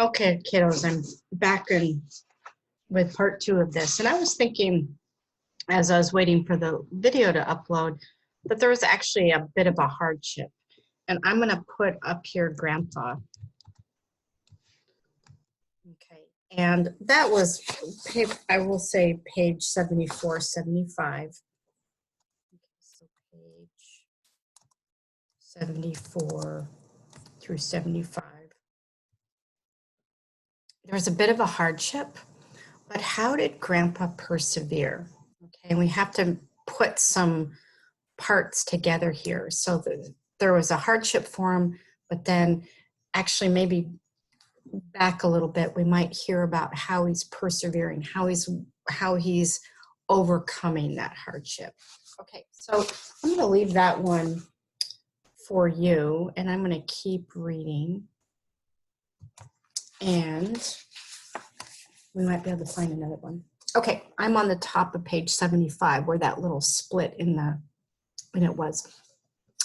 Okay, kiddos, I'm back in with part 2 of this. And I was thinking, as I was waiting for the video to upload, that there was actually a bit of a hardship. And I'm going to put up here Grandpa. Okay. And that was, I will say, page 74, 75. Okay, so page 74 through 75. There was a bit of a hardship, but how did Grandpa persevere? Okay, and we have to put some parts together here. So there was a hardship for him, but then actually maybe back a little bit, we might hear about how he's persevering, how he's overcoming that hardship. Okay, so I'm going to leave that one for you, and I'm going to keep reading, and we might be able to find another one. Okay, I'm on the top of page 75 where that little split in it was.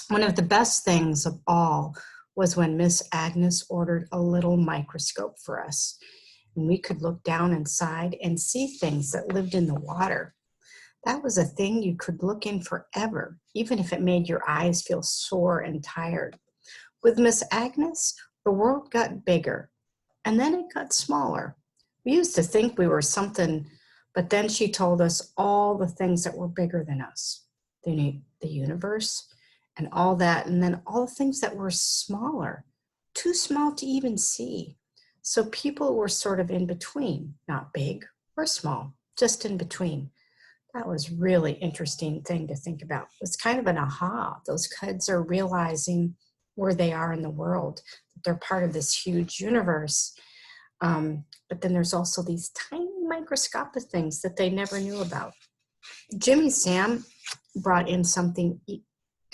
One of the best things of all was when Miss Agnes ordered a little microscope for us. And we could look down inside and see things that lived in the water. That was a thing you could look in forever, even if it made your eyes feel sore and tired. With Miss Agnes, the world got bigger, and then it got smaller. We used to think we were something, but then she told us all the things that were bigger than us. The universe, and all that, and then all the things that were smaller, too small to even see. So people were sort of in between, not big or small, just in between. That was really interesting thing to think about. It's kind of an aha. Those kids are realizing where they are in the world. They're part of this huge universe. But then there's also these tiny microscopic things that they never knew about. Jimmy Sam brought in something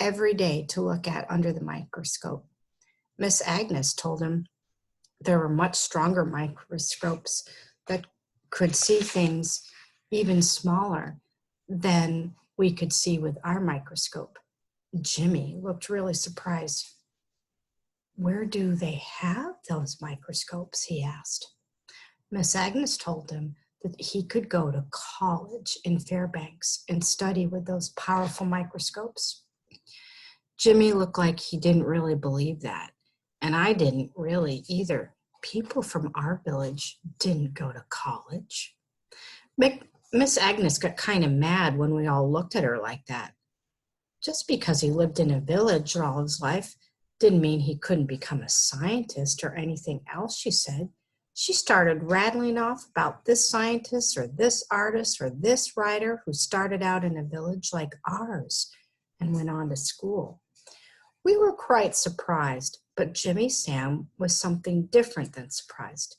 every day to look at under the microscope. Miss Agnes told him there were much stronger microscopes that could see things even smaller than we could see with our microscope. Jimmy looked really surprised. Where do they have those microscopes? He asked. Miss Agnes told him that he could go to college in Fairbanks and study with those powerful microscopes. Jimmy looked like he didn't really believe that, and I didn't really either. People from our village didn't go to college. Miss Agnes got kind of mad when we all looked at her like that. Just because he lived in a village all his life didn't mean he couldn't become a scientist or anything else, she said. She started rattling off about this scientist or this artist or this writer who started out in a village like ours and went on to school. We were quite surprised, but Jimmy Sam was something different than surprised.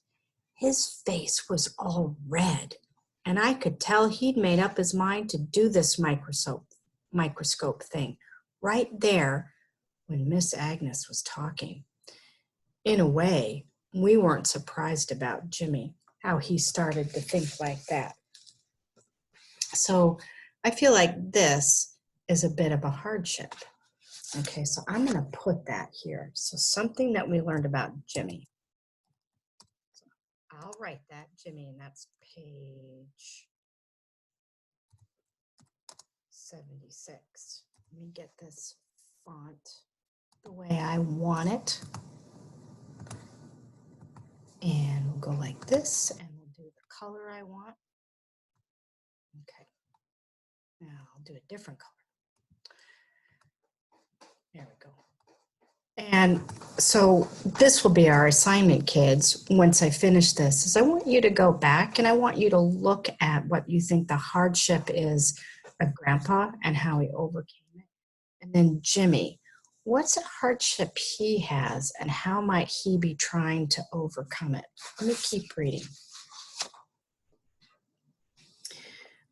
His face was all red, and I could tell he'd made up his mind to do this microscope thing right there when Miss Agnes was talking. In a way, we weren't surprised about Jimmy, how he started to think like that. So I feel like this is a bit of a hardship. Okay, so I'm going to put that here. So something that we learned about Jimmy. So I'll write that, Jimmy, and that's page 76. Let me get this font the way I want it. And we'll go like this, and we'll do the color I want. Okay, now I'll do a different color. There we go. And so this will be our assignment, kids, once I finish this, is I want you to go back and I want you to look at what you think the hardship is of Grandpa and how he overcame it. And then Jimmy, what's a hardship he has and how might he be trying to overcome it? Let me keep reading.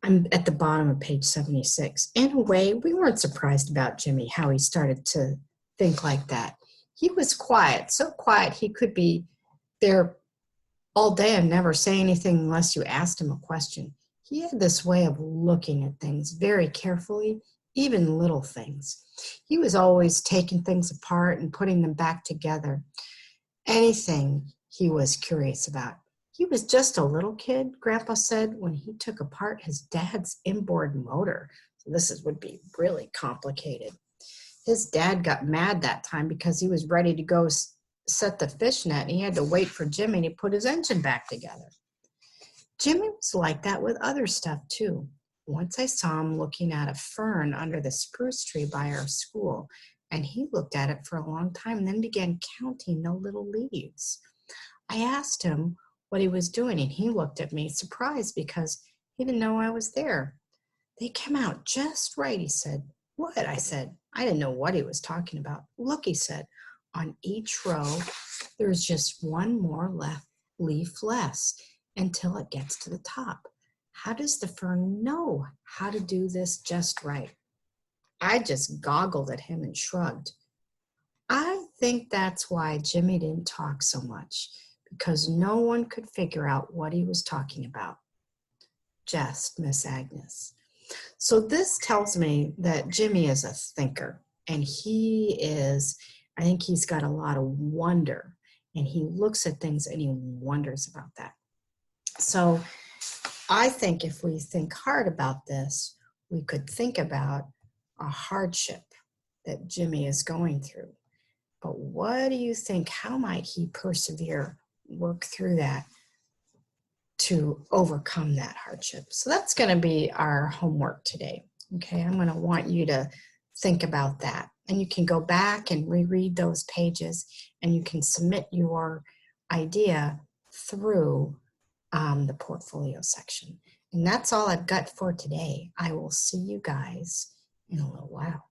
I'm at the bottom of page 76. In a way, we weren't surprised about Jimmy, how he started to think like that. He was quiet, so quiet he could be there all day and never say anything unless you asked him a question. He had this way of looking at things very carefully, even little things. He was always taking things apart and putting them back together. Anything he was curious about. He was just a little kid, Grandpa said, when he took apart his dad's inboard motor. So would be really complicated. His dad got mad that time because he was ready to go set the fish net, and he had to wait for Jimmy to put his engine back together. Jimmy was like that with other stuff too. Once I saw him looking at a fern under the spruce tree by our school, and he looked at it for a long time and then began counting the little leaves. I asked him what he was doing, and he looked at me surprised because he didn't know I was there. They came out just right, he said. What? I said. I didn't know what he was talking about. Look, he said, on each row, there's just one more leaf less until it gets to the top. How does the fern know how to do this just right? I just goggled at him and shrugged. I think that's why Jimmy didn't talk so much, because no one could figure out what he was talking about. Just Miss Agnes. So this tells me that Jimmy is a thinker, and I think he's got a lot of wonder, and he looks at things and he wonders about that. So I think if we think hard about this, we could think about a hardship that Jimmy is going through. But what do you think? How might he persevere, work through that to overcome that hardship? So that's going to be our homework today. Okay, I'm going to want you to think about that. And you can go back and reread those pages, and you can submit your idea through the portfolio section. And that's all I've got for today. I will see you guys in a little while.